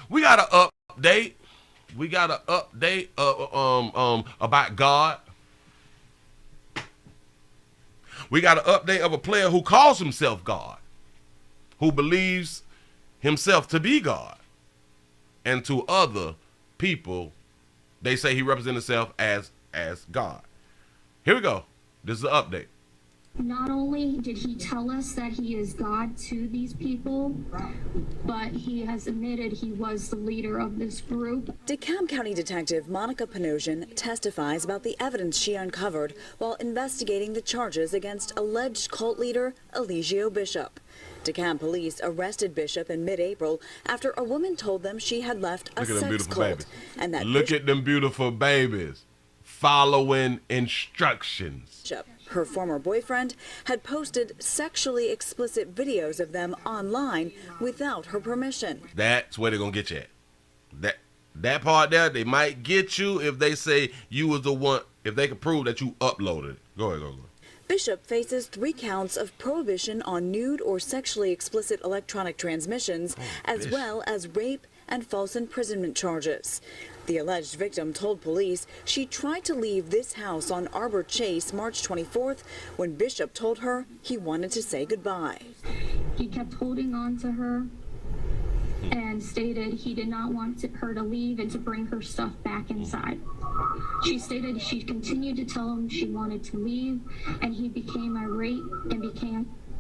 We got an update. We got an update about God. We got an update of a player who calls himself God, who believes himself to be God, and to other people, they say he represents himself as God. Here we go. This is the update. Not only did he tell us that he is God to these people, but he has admitted he was the leader of this group. DeKalb County Detective Monica Panosian testifies about the evidence she uncovered while investigating the charges against alleged cult leader Eligio Bishop. DeKalb police arrested Bishop in mid-April after a woman told them she had left a sex cult. And that Look at them beautiful babies following instructions. Bishop, her former boyfriend, had posted sexually explicit videos of them online without her permission. That's where they're gonna get you at. That part there, they might get you if they say you was the one, if they can prove that you uploaded it. Go ahead. Bishop faces 3 counts of prohibition on nude or sexually explicit electronic transmissions, as well as rape and false imprisonment charges. The alleged victim told police she tried to leave this house on Arbor Chase March 24th when Bishop told her he wanted to say goodbye. He kept holding on to her and stated he did not want her to leave and to bring her stuff back inside. She stated she continued to tell him she wanted to leave, and he became irate and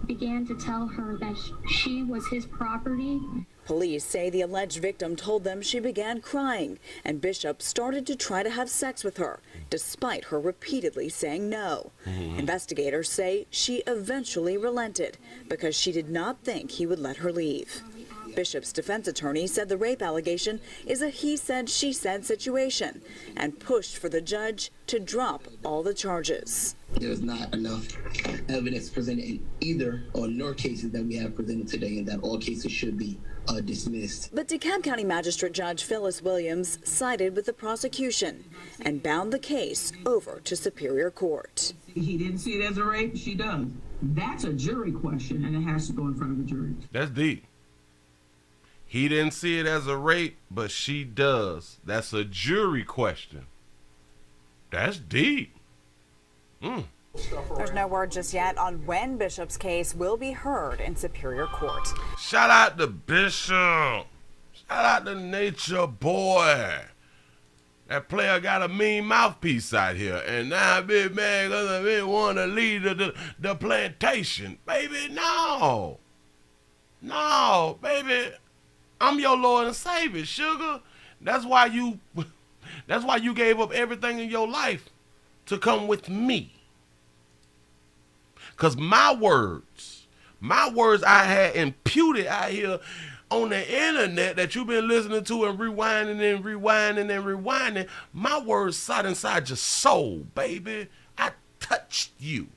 began to tell her that she was his property. Police say the alleged victim told them she began crying, and Bishop started to try to have sex with her, despite her repeatedly saying no. Investigators say she eventually relented because she did not think he would let her leave. Bishop's defense attorney said the rape allegation is a he said, she said situation and pushed for the judge to drop all the charges. There's not enough evidence presented in either or nor cases that we have presented today, and that all cases should be dismissed. But DeKalb County Magistrate Judge Phyllis Williams sided with the prosecution and bound the case over to Superior Court. He didn't see it as a rape, she does. That's a jury question, and it has to go in front of a jury. That's deep. He didn't see it as a rape, but she does. That's a jury question. That's deep. There's no word just yet on when Bishop's case will be heard in Superior Court. Shout out to Bishop. Shout out to Nature Boy. That player got a mean mouthpiece out here, and now I'm big mad because I didn't want to leave the plantation. Baby, no. No, baby. I'm your Lord and Savior, sugar. That's why you gave up everything in your life to come with me. Because my words I had imputed out here on the internet that you've been listening to and rewinding, my words sat inside your soul, baby. I touched you.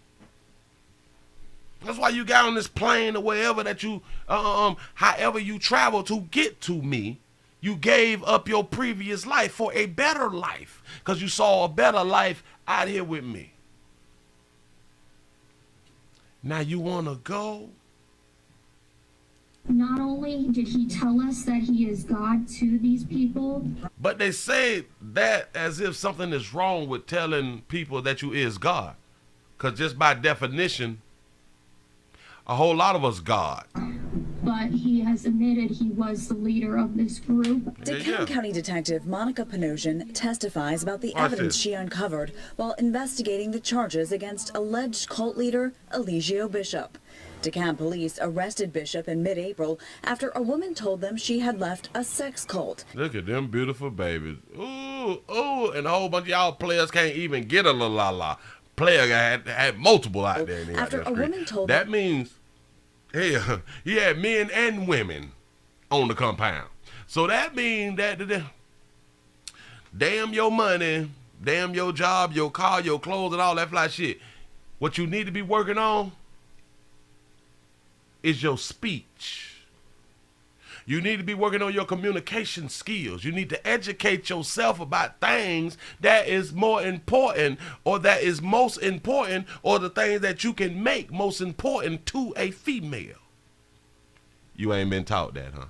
That's why you got on this plane or wherever that you, however you travel to get to me, you gave up your previous life for a better life because you saw a better life out here with me. Now you want to go? Not only did he tell us that he is God to these people, but they say that as if something is wrong with telling people that you is God. Because just by definition, a whole lot of us God. but he has admitted he was the leader of this group. DeKalb County Detective Monica Panosian testifies about the evidence she uncovered while investigating the charges against alleged cult leader Eligio Bishop. DeKalb police arrested Bishop in mid-April after a woman told them she had left a sex cult. Look at them beautiful babies. Ooh, ooh, and a whole bunch of y'all players can't even get a la. Player had multiple out there. After a woman told that means, hey, he had men and women on the compound. So that means that damn your money, damn your job, your car, your clothes, and all that fly shit. What you need to be working on is your speech. You need to be working on your communication skills. You need to educate yourself about things that is more important or that is most important or the things that you can make most important to a female. You ain't been taught that, huh?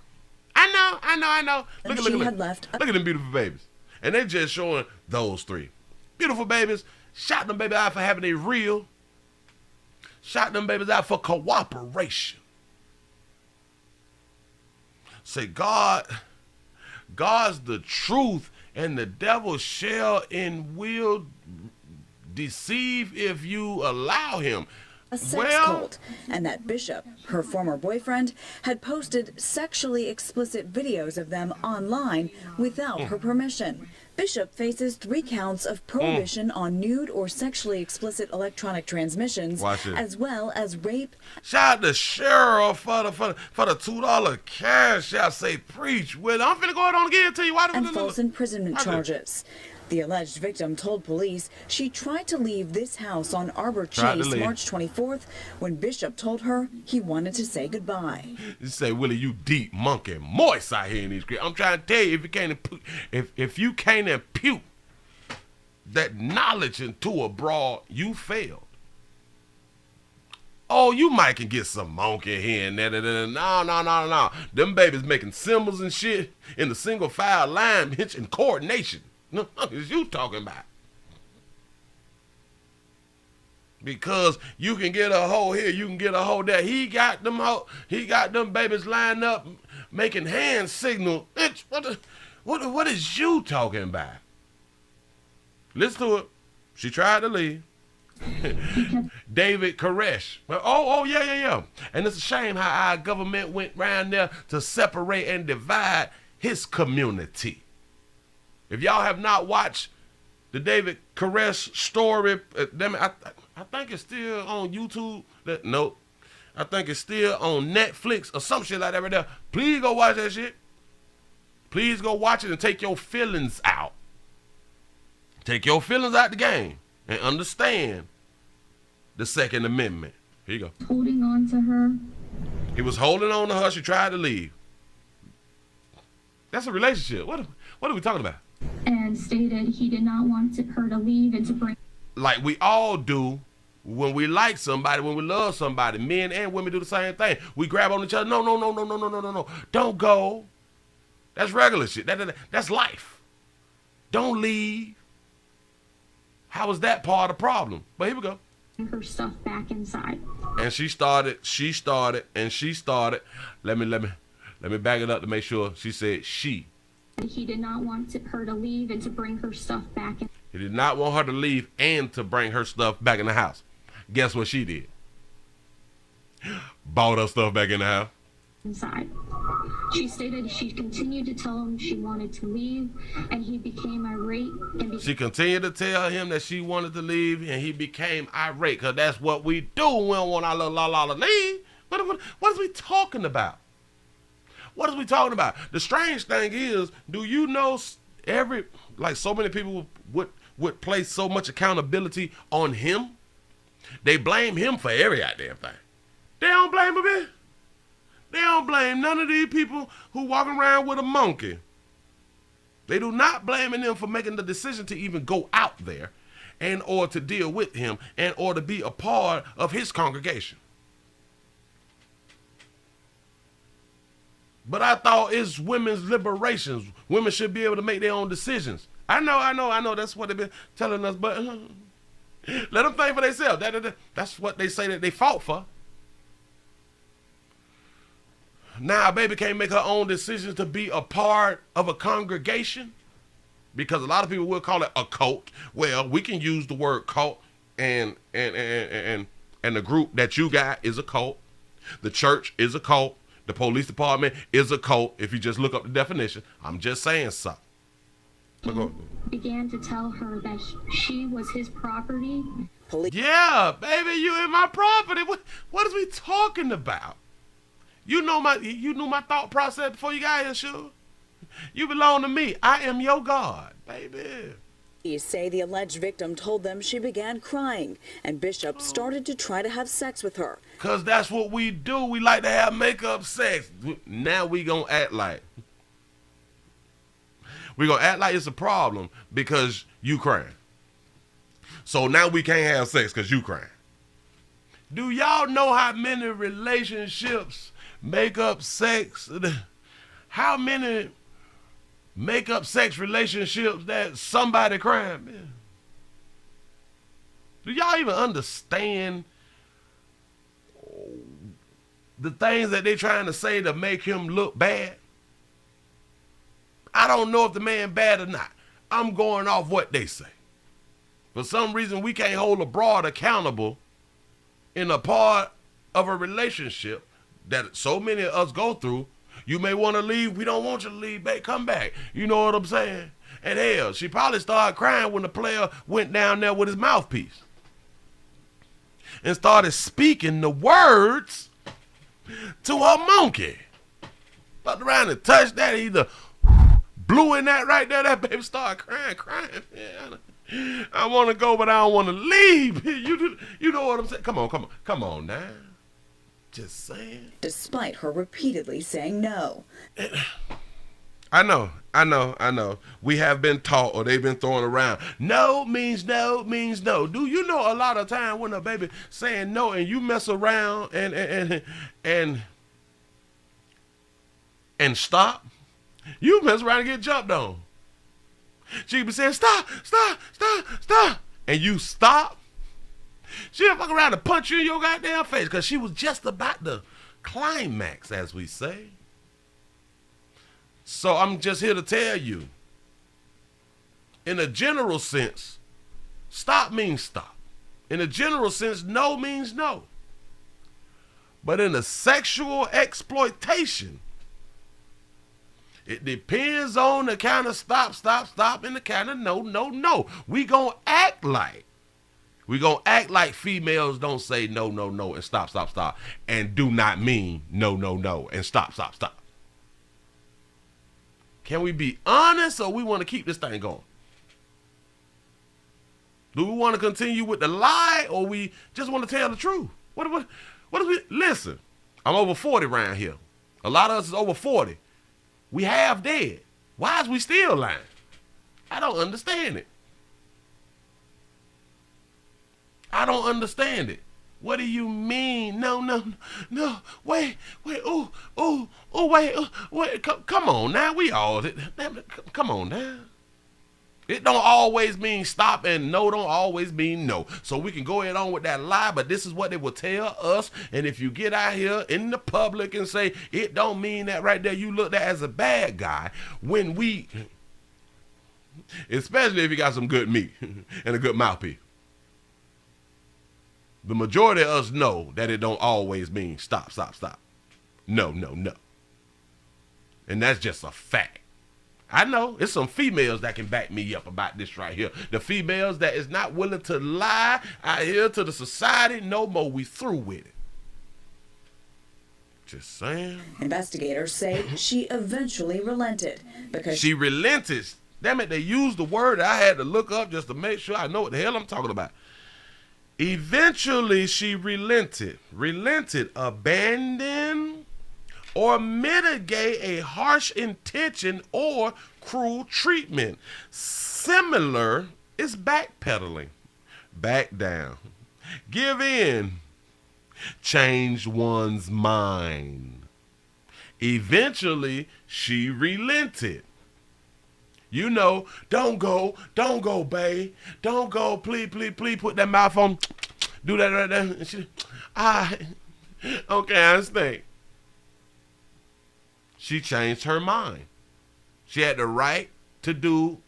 I know. I know. Look She at had left. Look at them beautiful babies. And they just showing those three. Beautiful babies. Shot them babies out for having a real. Shot them babies out for cooperation. Say God's the truth, and the devil shall and will deceive if you allow him. A sex cult, and that Bishop, her former boyfriend, had posted sexually explicit videos of them online without her permission. Bishop faces 3 counts of prohibition on nude or sexually explicit electronic transmissions, as well as rape. Shout out to Cheryl for the $2 cash. I say preach. Well, I'm finna go on again and tell you why. And false imprisonment charges. The alleged victim told police she tried to leave this house on Arbor Chase March 24th when Bishop told her he wanted to say goodbye. You say, Willie, you deep monkey moist out here in these streets. I'm trying to tell you, if you can't impute that knowledge into a broad, you failed. Oh, you might can get some monkey here and there. No. Them babies making symbols and shit in the single file line, hitch and coordination. No, what is you talking about? Because you can get a hoe here, you can get a hoe there. He got them babies lined up, making hand signal. What is you talking about? Listen to it. She tried to leave. David Koresh. Oh, yeah. And it's a shame how our government went round there to separate and divide his community. If y'all have not watched the David Koresh story, I think it's still on YouTube. Nope. I think it's still on Netflix or some shit like that right there. Please go watch that shit. Please go watch it and take your feelings out. Take your feelings out the game and understand the Second Amendment. Here you go. Holding on to her. He was holding on to her. She tried to leave. That's a relationship. What are we talking about? And stated he did not want her to leave and to bring. Like we all do when we like somebody, when we love somebody. Men and women do the same thing. We grab on each other. No. Don't go. That's regular shit. That's life. Don't leave. How is that part of the problem? But here we go. Her stuff back inside. And she started. Let me back it up to make sure. She said she. He did not want her to leave and to bring her stuff back in. He did not want her to leave and to bring her stuff back in the house. Guess what she did? Bought her stuff back in the house. Inside. She stated she continued to tell him she wanted to leave, and he became irate. She continued to tell him that she wanted to leave, and he became irate, because that's what we do. We don't want our little la to leave. What is we talking about? What is we talking about? The strange thing is, do you know so many people would place so much accountability on him? They blame him for every goddamn thing. They don't blame him. They don't blame none of these people who walk around with a monkey. They do not blame them for making the decision to even go out there and or to deal with him and or to be a part of his congregation. But I thought it's women's liberations. Women should be able to make their own decisions. I know. That's what they've been telling us. But let them think for themselves. That's what they say that they fought for. Now a baby can't make her own decisions to be a part of a congregation, because a lot of people will call it a cult. Well, we can use the word cult, and the group that you got is a cult. The church is a cult. The police department is a cult. If you just look up the definition, I'm just saying something. Began to tell her that she was his property. Yeah, baby, you in my property. What is we talking about? You knew my thought process before you got here, sure. You belong to me. I am your God, baby. Police say the alleged victim told them she began crying, and Bishop started to try to have sex with her. Because that's what we do. We like to have makeup sex. Now we going to act like. We're going to act like it's a problem because you crying. So now we can't have sex because you crying. Do y'all know how many relationships make up sex? how many make-up sex relationships that somebody crying, man? Do y'all even understand the things that they trying to say to make him look bad? I don't know if the man bad or not. I'm going off what they say. For some reason, we can't hold a broad accountable in a part of a relationship that so many of us go through. You may want to leave. We don't want you to leave, babe. Come back. You know what I'm saying? And hell, she probably started crying when the player went down there with his mouthpiece and started speaking the words to her monkey. Fucked around and touched that, either blew in that right there. That baby started crying. Man, I want to go, but I don't want to leave. You know what I'm saying? Come on now. Just saying. Despite her repeatedly saying no. I know. We have been taught, or they've been throwing around. No means no means no. Do you know a lot of time when a baby saying no and you mess around and stop, you mess around and get jumped on. She be saying stop, and you stop. She'll fuck around and punch you in your goddamn face because she was just about to climax, as we say. So I'm just here to tell you, in a general sense, stop means stop. In a general sense, no means no. But in a sexual exploitation, it depends on the kind of stop, and the kind of no. We gonna act like females don't say no, and stop, and do not mean no, and stop. Can we be honest, or we want to keep this thing going? Do we want to continue with the lie, or we just want to tell the truth? What do we, listen, I'm over 40 around here. A lot of us is over 40. We half dead. Why is we still lying? I don't understand it. I don't understand it. What do you mean? No. Wait. Wait. Come on now. We all. Come on now. It don't always mean stop, and no don't always mean no. So we can go ahead on with that lie, but this is what they will tell us. And if you get out here in the public and say it don't mean that right there, you look at as a bad guy. When we, especially if you got some good meat and a good mouthpiece. The majority of us know that it don't always mean stop. No. And that's just a fact. I know it's some females that can back me up about this right here. The females that is not willing to lie out here to the society no more. We through with it. Just saying. Investigators say she eventually relented because she relented. Damn it, they used the word that I had to look up just to make sure I know what the hell I'm talking about. Eventually, she relented, abandoned, or mitigate a harsh intention or cruel treatment. Similar is backpedaling, back down, give in, change one's mind. Eventually, she relented. You know, don't go, babe. Don't go, please, put that mouth on. Do that right there. And she, okay, I understand. She changed her mind. She had the right to do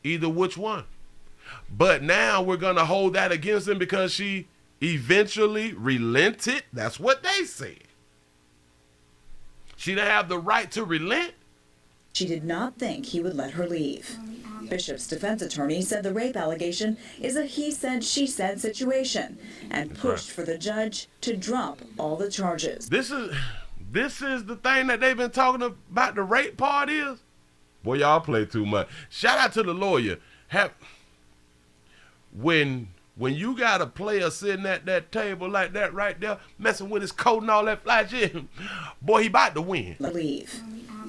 either which one. But now we're going to hold that against him because she eventually relented. That's what they said. She didn't have the right to relent. She did not think he would let her leave. Bishop's defense attorney said the rape allegation is a he said, she said situation and pushed for the judge to drop all the charges. This is the thing that they've been talking about, the rape part is. Boy, y'all play too much. Shout out to the lawyer. When you got a player sitting at that table like that right there, messing with his coat and all that fly shit, boy, he about to win. Leave.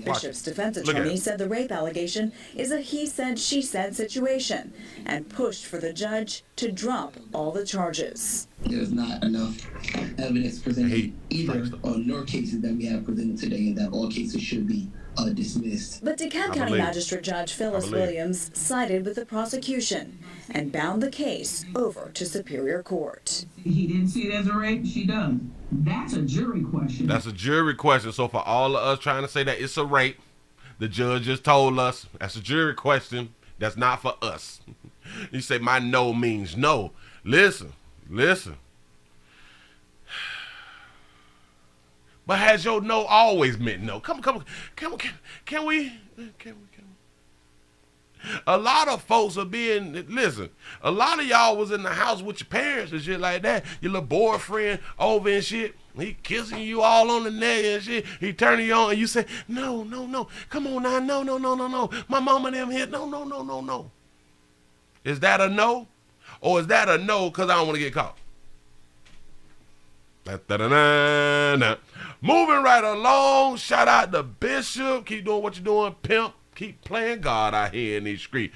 Bishop's defense attorney said the rape allegation is a he said, she said situation and pushed for the judge to drop all the charges. There's not enough evidence presented either or nor cases that we have presented today, and that all cases should be dismissed. But DeKalb County believe. Magistrate Judge Phyllis believe. Williams sided with the prosecution and bound the case over to Superior Court. He didn't see it as a rape. She does. That's a jury question. That's a jury question. So for all of us trying to say that it's a rape, the judge just told us that's a jury question. That's not for us. You say my no means no. Listen. But has your no always meant no? Come on. Can we? A lot of folks are listen, a lot of y'all was in the house with your parents and shit like that. Your little boyfriend over and shit. He kissing you all on the neck and shit. He turning you on and you say, no. Come on now, no. My mama and them here. No. Is that a no? Or is that a no because I don't want to get caught? Da-da-da-da-da. Moving right along. Shout out to Bishop. Keep doing what you're doing, pimp. Keep playing God out here in these streets.